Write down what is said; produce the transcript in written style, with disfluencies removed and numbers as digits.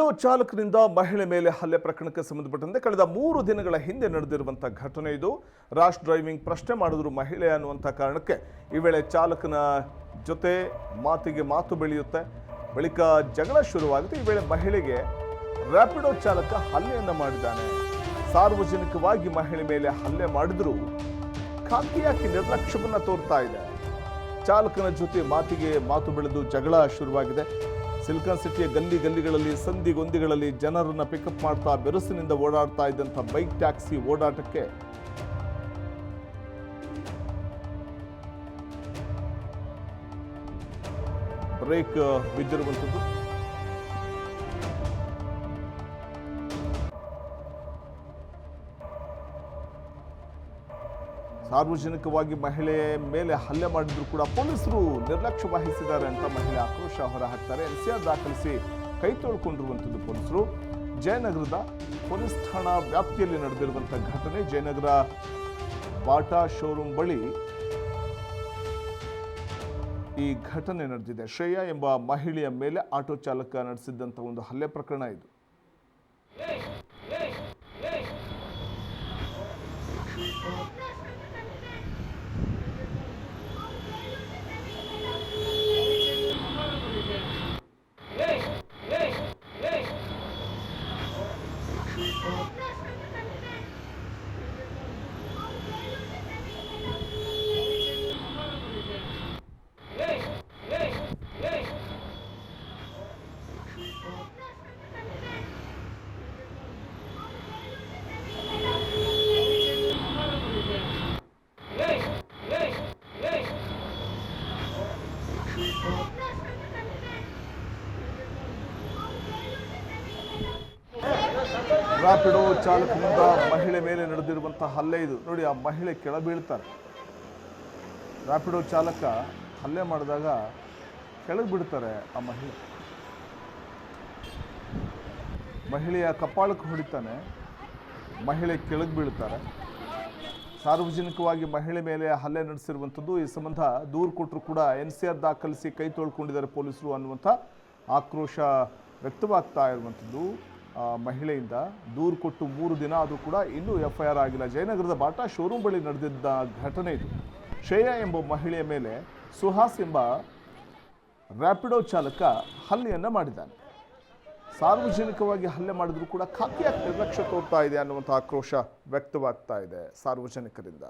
ರ್ಯಾಪಿಡೋ ಚಾಲಕನಿಂದ ಮಹಿಳೆ ಮೇಲೆ ಹಲ್ಲೆ ಪ್ರಕರಣಕ್ಕೆ ಸಂಬಂಧಪಟ್ಟಂತೆ ಕಳೆದ 3 ದಿನಗಳ ಹಿಂದೆ ನಡೆದಿರುವಂಥ ಘಟನೆ ಇದು. ರ್ಯಾಶ್ ಡ್ರೈವಿಂಗ್ ಪ್ರಶ್ನೆ ಮಾಡಿದ್ರು ಮಹಿಳೆ ಅನ್ನುವಂಥ ಕಾರಣಕ್ಕೆ ಈ ವೇಳೆ ಚಾಲಕನ ಜೊತೆ ಮಾತು ಬೆಳೆಯುತ್ತೆ. ಬಳಿಕ ಜಗಳ ಶುರುವಾಗುತ್ತೆ. ಈ ವೇಳೆ ಮಹಿಳೆಗೆ ರ್ಯಾಪಿಡೋ ಚಾಲಕ ಹಲ್ಲೆಯನ್ನು ಮಾಡಿದ್ದಾನೆ. ಸಾರ್ವಜನಿಕವಾಗಿ ಮಹಿಳೆ ಮೇಲೆ ಹಲ್ಲೆ ಮಾಡಿದ್ರು ಖಾಕಿಯಾಗಿ ನಿರ್ಲಕ್ಷ್ಯವನ್ನು ತೋರ್ತಾ ಇದೆ. ಚಾಲಕನ ಜೊತೆ ಮಾತು ಬೆಳೆದು ಜಗಳ ಶುರುವಾಗಿದೆ. ಸಿಲಿಕಾನ್ ಸಿಟಿಯ ಗಲ್ಲಿಗಳಲ್ಲಿ ಸಂದಿಗೊಂದಿಗಳಲ್ಲಿ ಜನರನ್ನ ಪಿಕಪ್ ಮಾಡ್ತಾ ಬೆರಸಿನಿಂದ ಓಡಾಡ್ತಾ ಇದ್ದಂಥ ಬೈಕ್ ಟ್ಯಾಕ್ಸಿ ಓಡಾಟಕ್ಕೆ ಬ್ರೇಕ್ ಬಿದ್ದಿರುವಂಥದ್ದು. ಸಾರ್ವಜನಿಕವಾಗಿ ಮಹಿಳೆ ಮೇಲೆ ಹಲ್ಲೆ ಮಾಡಿದ್ರು ಕೂಡ ಪೊಲೀಸರು ನಿರ್ಲಕ್ಷ್ಯ ವಹಿಸಿದ್ದಾರೆ ಅಂತ ಮಹಿಳೆ ಆಕ್ರೋಶ ಹೊರಹಾಕ್ತಾರೆ. ಎನ್ಸಿಆರ್ ದಾಖಲಿಸಿ ಕೈ ತೊಳ್ಕೊಂಡಿರುವಂಥದ್ದು ಪೊಲೀಸರು. ಜಯನಗರದ ಪೊಲೀಸ್ ಠಾಣಾ ವ್ಯಾಪ್ತಿಯಲ್ಲಿ ನಡೆದಿರುವಂಥ ಘಟನೆ. ಜಯನಗರ ಬಾಟಾ ಶೋರೂಮ್ ಬಳಿ ಈ ಘಟನೆ ನಡೆದಿದೆ. ಶ್ರೇಯಾ ಎಂಬ ಮಹಿಳೆಯ ಮೇಲೆ ಆಟೋ ಚಾಲಕ ನಡೆಸಿದ್ದಂಥ ಒಂದು ಹಲ್ಲೆ ಪ್ರಕರಣ ಇದು. ರ್ಯಾಪಿಡೋ ಚಾಲಕನಿಂದ ಮಹಿಳೆ ಮೇಲೆ ನಡೆದಿರುವಂತಹ ಹಲ್ಲೆ ಇದು. ನೋಡಿ, ಆ ಮಹಿಳೆ ಕೆಳ ಬೀಳ್ತಾರೆ. ರ್ಯಾಪಿಡೋ ಚಾಲಕ ಹಲ್ಲೆ ಮಾಡಿದಾಗ ಕೆಳಗೆ ಬಿಡ್ತಾರೆ ಆ ಮಹಿಳೆಯ ಕಪಾಳಕ್ಕೆ ಹೊಡಿತಾನೆ. ಮಹಿಳೆ ಕೆಳಗೆ ಬೀಳ್ತಾರೆ. ಸಾರ್ವಜನಿಕವಾಗಿ ಮಹಿಳೆ ಮೇಲೆ ಹಲ್ಲೆ ನಡೆಸಿರುವಂಥದ್ದು. ಈ ಸಂಬಂಧ ದೂರು ಕೊಟ್ಟರು ಕೂಡ ಎನ್ಸಿಆರ್ ದಾಖಲಿಸಿ ಕೈ ತೊಳ್ಕೊಂಡಿದ್ದಾರೆ ಪೊಲೀಸರು ಅನ್ನುವಂಥ ಆಕ್ರೋಶ ವ್ಯಕ್ತವಾಗ್ತಾ ಇರುವಂಥದ್ದು. ಮಹಿಳೆಯಿಂದ ದೂರು ಕೊಟ್ಟು 3 ದಿನ ಆದರೂ ಕೂಡ ಇನ್ನೂ FIR ಆಗಿಲ್ಲ. ಜಯನಗರದ ಬಾಟಾ ಶೋರೂಮ್ ಬಳಿ ನಡೆದಿದ್ದ ಘಟನೆ ಇದು. ಶ್ರೇಯಾ ಎಂಬ ಮಹಿಳೆಯ ಮೇಲೆ ಸುಹಾಸ್ ಎಂಬ ರ್ಯಾಪಿಡೋ ಚಾಲಕ ಹಲ್ಲೆಯನ್ನು ಮಾಡಿದ್ದಾನೆ. ಸಾರ್ವಜನಿಕವಾಗಿ ಹಲ್ಲೆ ಮಾಡಿದ್ರು ಕೂಡ ಖಾಕಿಯಾಗಿ ನಿರ್ಲಕ್ಷ್ಯ ತೋರ್ತಾ ಇದೆ ಅನ್ನುವಂಥ ಆಕ್ರೋಶ ವ್ಯಕ್ತವಾಗ್ತಾ ಇದೆ ಸಾರ್ವಜನಿಕರಿಂದ.